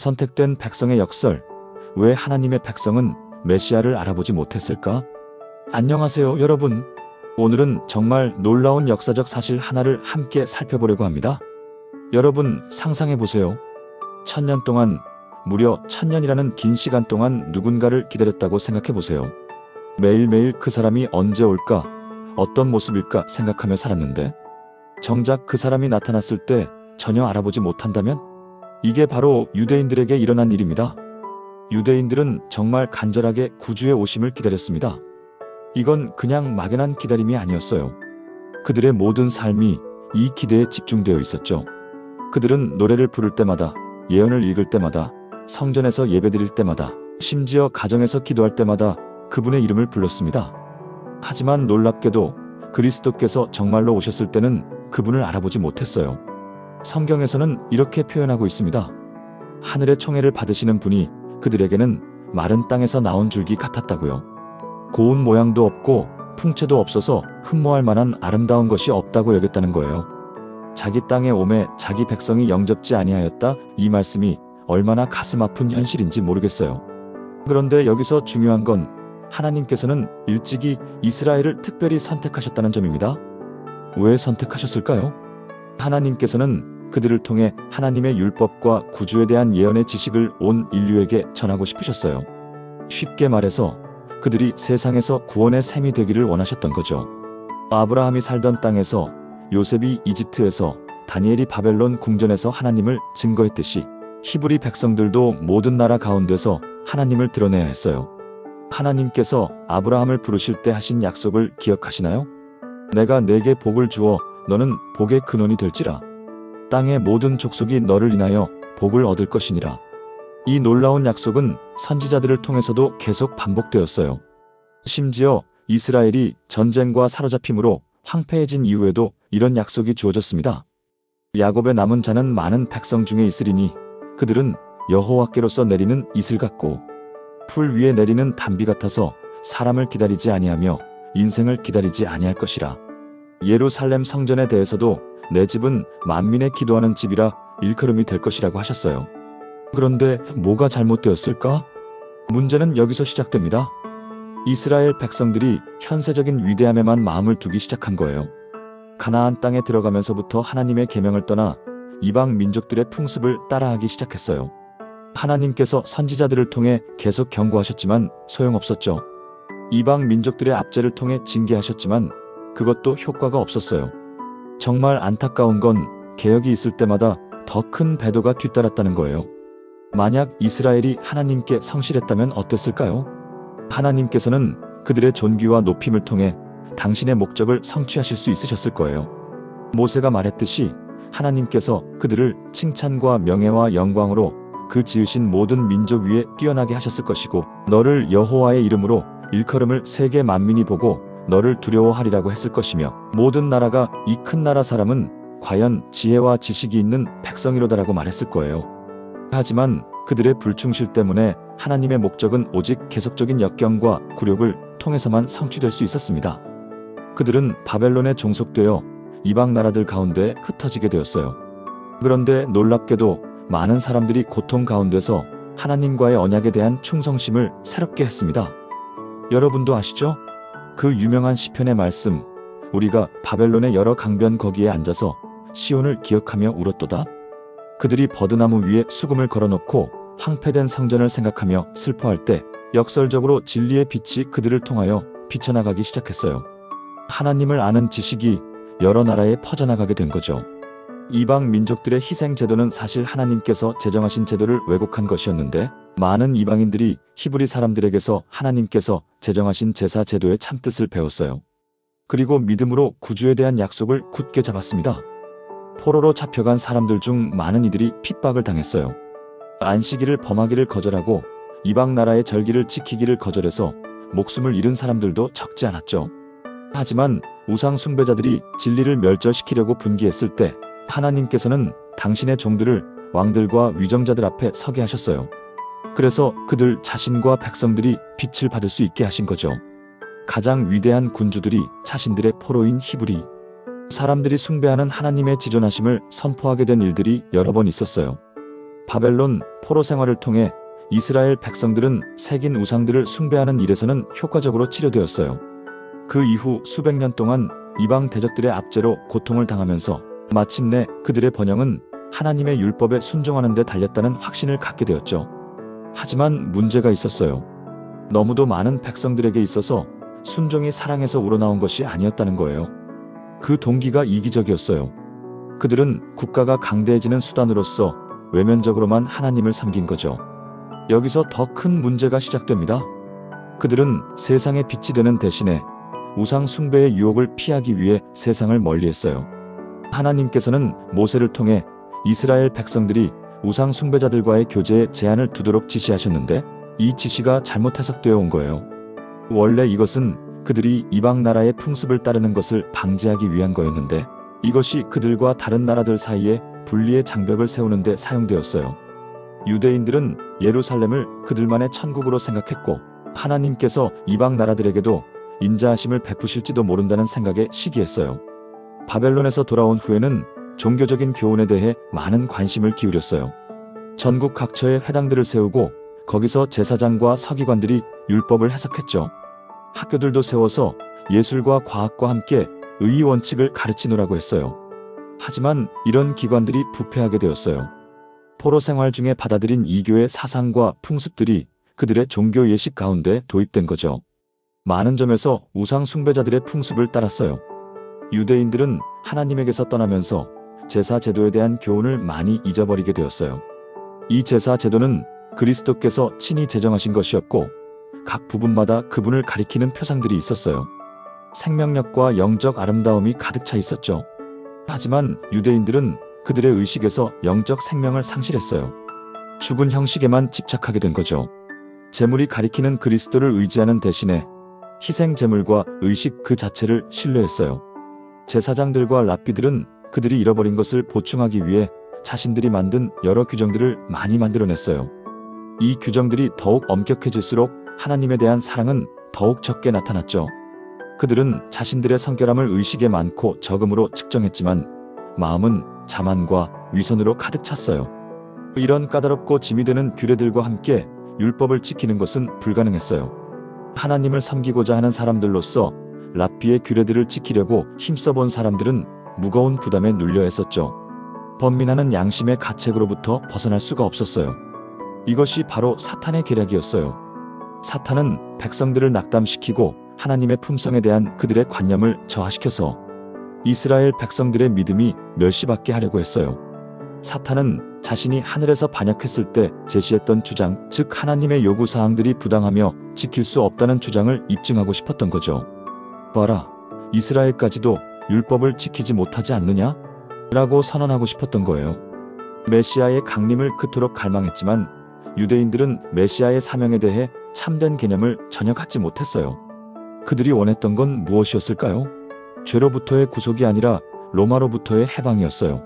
선택된 백성의 역설. 왜 하나님의 백성은 메시아를 알아보지 못했을까? 안녕하세요, 여러분. 오늘은 정말 놀라운 역사적 사실 하나를 함께 살펴보려고 합니다. 여러분, 상상해보세요. 1000년 동안, 무려 1000년이라는 긴 시간 동안 누군가를 기다렸다고 생각해보세요. 매일매일 그 사람이 언제 올까, 어떤 모습일까 생각하며 살았는데, 정작 그 사람이 나타났을 때 전혀 알아보지 못한다면? 이게 바로 유대인들에게 일어난 일입니다. 유대인들은 정말 간절하게 구주의 오심을 기다렸습니다. 이건 그냥 막연한 기다림이 아니었어요. 그들의 모든 삶이 이 기대에 집중되어 있었죠. 그들은 노래를 부를 때마다, 예언을 읽을 때마다, 성전에서 예배드릴 때마다, 심지어 가정에서 기도할 때마다 그분의 이름을 불렀습니다. 하지만 놀랍게도 그리스도께서 정말로 오셨을 때는 그분을 알아보지 못했어요. 성경에서는 이렇게 표현하고 있습니다. 하늘의 총애를 받으시는 분이 그들에게는 마른 땅에서 나온 줄기 같았다고요. 고운 모양도 없고 풍채도 없어서 흠모할 만한 아름다운 것이 없다고 여겼다는 거예요. 자기 땅에 오매 자기 백성이 영접지 아니하였다, 이 말씀이 얼마나 가슴 아픈 현실인지 모르겠어요. 그런데 여기서 중요한 건 하나님께서는 일찍이 이스라엘을 특별히 선택하셨다는 점입니다. 왜 선택하셨을까요? 하나님께서는 그들을 통해 하나님의 율법과 구주에 대한 예언의 지식을 온 인류에게 전하고 싶으셨어요. 쉽게 말해서 그들이 세상에서 구원의 셈이 되기를 원하셨던 거죠. 아브라함이 살던 땅에서, 요셉이 이집트에서, 다니엘이 바벨론 궁전에서 하나님을 증거했듯이 히브리 백성들도 모든 나라 가운데서 하나님을 드러내야 했어요. 하나님께서 아브라함을 부르실 때 하신 약속을 기억하시나요? 내가 네게 복을 주어 너는 복의 근원이 될지라. 땅의 모든 족속이 너를 인하여 복을 얻을 것이니라. 이 놀라운 약속은 선지자들을 통해서도 계속 반복되었어요. 심지어 이스라엘이 전쟁과 사로잡힘으로 황폐해진 이후에도 이런 약속이 주어졌습니다. 야곱의 남은 자는 많은 백성 중에 있으리니 그들은 여호와께로서 내리는 이슬 같고 풀 위에 내리는 단비 같아서 사람을 기다리지 아니하며 인생을 기다리지 아니할 것이라. 예루살렘 성전에 대해서도 내 집은 만민의 기도하는 집이라 일컬음이 될 것이라고 하셨어요. 그런데 뭐가 잘못되었을까? 문제는 여기서 시작됩니다. 이스라엘 백성들이 현세적인 위대함에만 마음을 두기 시작한 거예요. 가나안 땅에 들어가면서부터 하나님의 계명을 떠나 이방 민족들의 풍습을 따라하기 시작했어요. 하나님께서 선지자들을 통해 계속 경고하셨지만 소용없었죠. 이방 민족들의 압제를 통해 징계하셨지만 그것도 효과가 없었어요. 정말 안타까운 건 개혁이 있을 때마다 더 큰 배도가 뒤따랐다는 거예요. 만약 이스라엘이 하나님께 성실했다면 어땠을까요? 하나님께서는 그들의 존귀와 높임을 통해 당신의 목적을 성취하실 수 있으셨을 거예요. 모세가 말했듯이 하나님께서 그들을 칭찬과 명예와 영광으로 그 지으신 모든 민족 위에 뛰어나게 하셨을 것이고 너를 여호와의 이름으로 일컬음을 세계 만민이 보고 너를 두려워하리라고 했을 것이며 모든 나라가 이 큰 나라 사람은 과연 지혜와 지식이 있는 백성이로다라고 말했을 거예요. 하지만 그들의 불충실 때문에 하나님의 목적은 오직 계속적인 역경과 굴욕을 통해서만 성취될 수 있었습니다. 그들은 바벨론에 종속되어 이방 나라들 가운데 흩어지게 되었어요. 그런데 놀랍게도 많은 사람들이 고통 가운데서 하나님과의 언약에 대한 충성심을 새롭게 했습니다. 여러분도 아시죠? 그 유명한 시편의 말씀, 우리가 바벨론의 여러 강변 거기에 앉아서 시온을 기억하며 울었도다. 그들이 버드나무 위에 수금을 걸어놓고 황폐된 성전을 생각하며 슬퍼할 때 역설적으로 진리의 빛이 그들을 통하여 비쳐나가기 시작했어요. 하나님을 아는 지식이 여러 나라에 퍼져나가게 된 거죠. 이방 민족들의 희생 제도는 사실 하나님께서 제정하신 제도를 왜곡한 것이었는데 많은 이방인들이 히브리 사람들에게서 하나님께서 제정하신 제사 제도의 참뜻을 배웠어요. 그리고 믿음으로 구주에 대한 약속을 굳게 잡았습니다. 포로로 잡혀간 사람들 중 많은 이들이 핍박을 당했어요. 안식일을 범하기를 거절하고 이방 나라의 절기를 지키기를 거절해서 목숨을 잃은 사람들도 적지 않았죠. 하지만 우상 숭배자들이 진리를 멸절시키려고 분기했을 때 하나님께서는 당신의 종들을 왕들과 위정자들 앞에 서게 하셨어요. 그래서 그들 자신과 백성들이 빛을 받을 수 있게 하신 거죠. 가장 위대한 군주들이 자신들의 포로인 히브리 사람들이 숭배하는 하나님의 지존하심을 선포하게 된 일들이 여러 번 있었어요. 바벨론 포로 생활을 통해 이스라엘 백성들은 새긴 우상들을 숭배하는 일에서는 효과적으로 치료되었어요. 그 이후 수백 년 동안 이방 대적들의 압제로 고통을 당하면서 마침내 그들의 번영은 하나님의 율법에 순종하는 데 달렸다는 확신을 갖게 되었죠. 하지만 문제가 있었어요. 너무도 많은 백성들에게 있어서 순종이 사랑에서 우러나온 것이 아니었다는 거예요. 그 동기가 이기적이었어요. 그들은 국가가 강대해지는 수단으로서 외면적으로만 하나님을 섬긴 거죠. 여기서 더 큰 문제가 시작됩니다. 그들은 세상의 빛이 되는 대신에 우상 숭배의 유혹을 피하기 위해 세상을 멀리했어요. 하나님께서는 모세를 통해 이스라엘 백성들이 우상 숭배자들과의 교제에 제한을 두도록 지시하셨는데 이 지시가 잘못 해석되어 온 거예요. 원래 이것은 그들이 이방 나라의 풍습을 따르는 것을 방지하기 위한 거였는데 이것이 그들과 다른 나라들 사이에 분리의 장벽을 세우는 데 사용되었어요. 유대인들은 예루살렘을 그들만의 천국으로 생각했고 하나님께서 이방 나라들에게도 인자하심을 베푸실지도 모른다는 생각에 시기했어요. 바벨론에서 돌아온 후에는 종교적인 교훈에 대해 많은 관심을 기울였어요. 전국 각처에 회당들을 세우고 거기서 제사장과 서기관들이 율법을 해석했죠. 학교들도 세워서 예술과 과학과 함께 의의 원칙을 가르치노라고 했어요. 하지만 이런 기관들이 부패하게 되었어요. 포로 생활 중에 받아들인 이교의 사상과 풍습들이 그들의 종교 예식 가운데 도입된 거죠. 많은 점에서 우상 숭배자들의 풍습을 따랐어요. 유대인들은 하나님에게서 떠나면서 제사 제도에 대한 교훈을 많이 잊어버리게 되었어요. 이 제사 제도는 그리스도께서 친히 제정하신 것이었고 각 부분마다 그분을 가리키는 표상들이 있었어요. 생명력과 영적 아름다움이 가득 차 있었죠. 하지만 유대인들은 그들의 의식에서 영적 생명을 상실했어요. 죽은 형식에만 집착하게 된 거죠. 제물이 가리키는 그리스도를 의지하는 대신에 희생 제물과 의식 그 자체를 신뢰했어요. 제사장들과 랍비들은 그들이 잃어버린 것을 보충하기 위해 자신들이 만든 여러 규정들을 많이 만들어냈어요. 이 규정들이 더욱 엄격해질수록 하나님에 대한 사랑은 더욱 적게 나타났죠. 그들은 자신들의 성결함을 의식에 많고 적음으로 측정했지만 마음은 자만과 위선으로 가득 찼어요. 이런 까다롭고 짐이 되는 규례들과 함께 율법을 지키는 것은 불가능했어요. 하나님을 섬기고자 하는 사람들로서 랍비의 규례들을 지키려고 힘써본 사람들은 무거운 부담에 눌려 했었죠. 번민하는 양심의 가책으로부터 벗어날 수가 없었어요. 이것이 바로 사탄의 계략이었어요. 사탄은 백성들을 낙담시키고 하나님의 품성에 대한 그들의 관념을 저하시켜서 이스라엘 백성들의 믿음이 멸시받게 하려고 했어요. 사탄은 자신이 하늘에서 반역했을 때 제시했던 주장, 즉 하나님의 요구사항들이 부당하며 지킬 수 없다는 주장을 입증하고 싶었던 거죠. 봐라, 이스라엘까지도 율법을 지키지 못하지 않느냐? 라고 선언하고 싶었던 거예요. 메시아의 강림을 그토록 갈망했지만 유대인들은 메시아의 사명에 대해 참된 개념을 전혀 갖지 못했어요. 그들이 원했던 건 무엇이었을까요? 죄로부터의 구속이 아니라 로마로부터의 해방이었어요.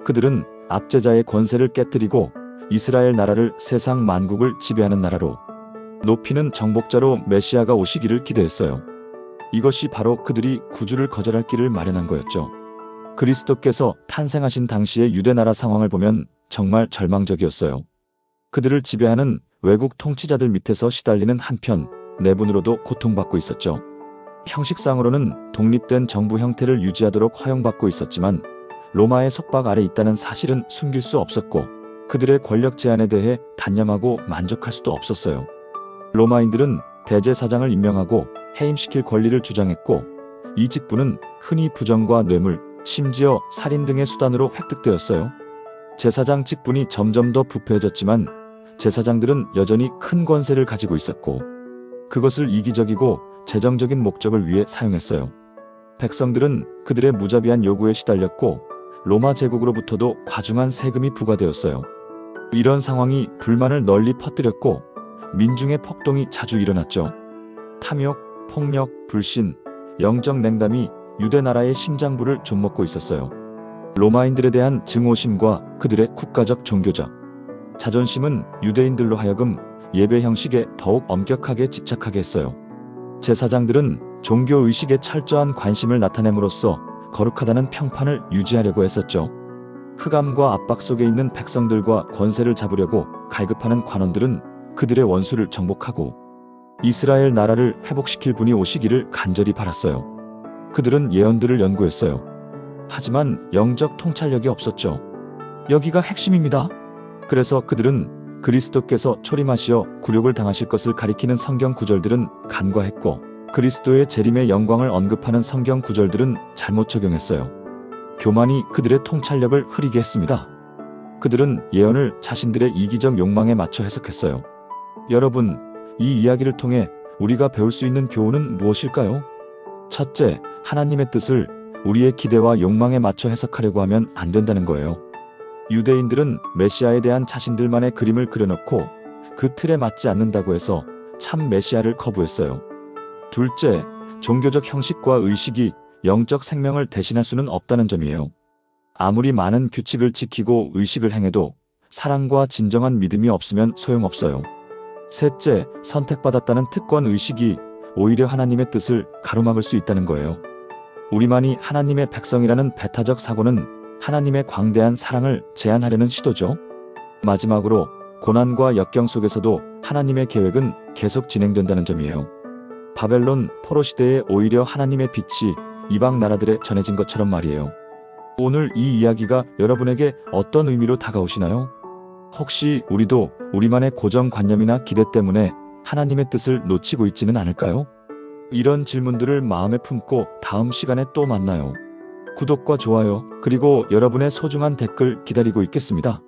그들은 압제자의 권세를 깨뜨리고 이스라엘 나라를 세상 만국을 지배하는 나라로 높이는 정복자로 메시아가 오시기를 기대했어요. 이것이 바로 그들이 구주를 거절할 길을 마련한 거였죠. 그리스도께서 탄생하신 당시의 유대 나라 상황을 보면 정말 절망적이었어요. 그들을 지배하는 외국 통치자들 밑에서 시달리는 한편 내분으로도 고통받고 있었죠. 형식상으로는 독립된 정부 형태를 유지하도록 허용받고 있었지만 로마의 속박 아래 있다는 사실은 숨길 수 없었고 그들의 권력 제한에 대해 단념하고 만족할 수도 없었어요. 로마인들은 대제사장을 임명하고 해임시킬 권리를 주장했고 이 직분은 흔히 부정과 뇌물, 심지어 살인 등의 수단으로 획득되었어요. 제사장 직분이 점점 더 부패해졌지만 제사장들은 여전히 큰 권세를 가지고 있었고 그것을 이기적이고 재정적인 목적을 위해 사용했어요. 백성들은 그들의 무자비한 요구에 시달렸고 로마 제국으로부터도 과중한 세금이 부과되었어요. 이런 상황이 불만을 널리 퍼뜨렸고 민중의 폭동이 자주 일어났죠. 탐욕, 폭력, 불신, 영적 냉담이 유대 나라의 심장부를 좀먹고 있었어요. 로마인들에 대한 증오심과 그들의 국가적 종교적 자존심은 유대인들로 하여금 예배 형식에 더욱 엄격하게 집착하게 했어요. 제사장들은 종교의식에 철저한 관심을 나타냄으로써 거룩하다는 평판을 유지하려고 했었죠. 흑암과 압박 속에 있는 백성들과 권세를 잡으려고 갈급하는 관원들은 그들의 원수를 정복하고 이스라엘 나라를 회복시킬 분이 오시기를 간절히 바랐어요. 그들은 예언들을 연구했어요. 하지만 영적 통찰력이 없었죠. 여기가 핵심입니다. 그래서 그들은 그리스도께서 초림하시어 굴욕을 당하실 것을 가리키는 성경 구절들은 간과했고 그리스도의 재림의 영광을 언급하는 성경 구절들은 잘못 적용했어요. 교만이 그들의 통찰력을 흐리게 했습니다. 그들은 예언을 자신들의 이기적 욕망에 맞춰 해석했어요. 여러분, 이 이야기를 통해 우리가 배울 수 있는 교훈은 무엇일까요? 첫째, 하나님의 뜻을 우리의 기대와 욕망에 맞춰 해석하려고 하면 안 된다는 거예요. 유대인들은 메시아에 대한 자신들만의 그림을 그려놓고 그 틀에 맞지 않는다고 해서 참 메시아를 거부했어요. 둘째, 종교적 형식과 의식이 영적 생명을 대신할 수는 없다는 점이에요. 아무리 많은 규칙을 지키고 의식을 행해도 사랑과 진정한 믿음이 없으면 소용없어요. 셋째, 선택받았다는 특권 의식이 오히려 하나님의 뜻을 가로막을 수 있다는 거예요. 우리만이 하나님의 백성이라는 배타적 사고는 하나님의 광대한 사랑을 제한하려는 시도죠. 마지막으로 고난과 역경 속에서도 하나님의 계획은 계속 진행된다는 점이에요. 바벨론 포로 시대에 오히려 하나님의 빛이 이방 나라들에 전해진 것처럼 말이에요. 오늘 이 이야기가 여러분에게 어떤 의미로 다가오시나요? 혹시 우리도 우리만의 고정관념이나 기대 때문에 하나님의 뜻을 놓치고 있지는 않을까요? 이런 질문들을 마음에 품고 다음 시간에 또 만나요. 구독과 좋아요, 그리고 여러분의 소중한 댓글 기다리고 있겠습니다.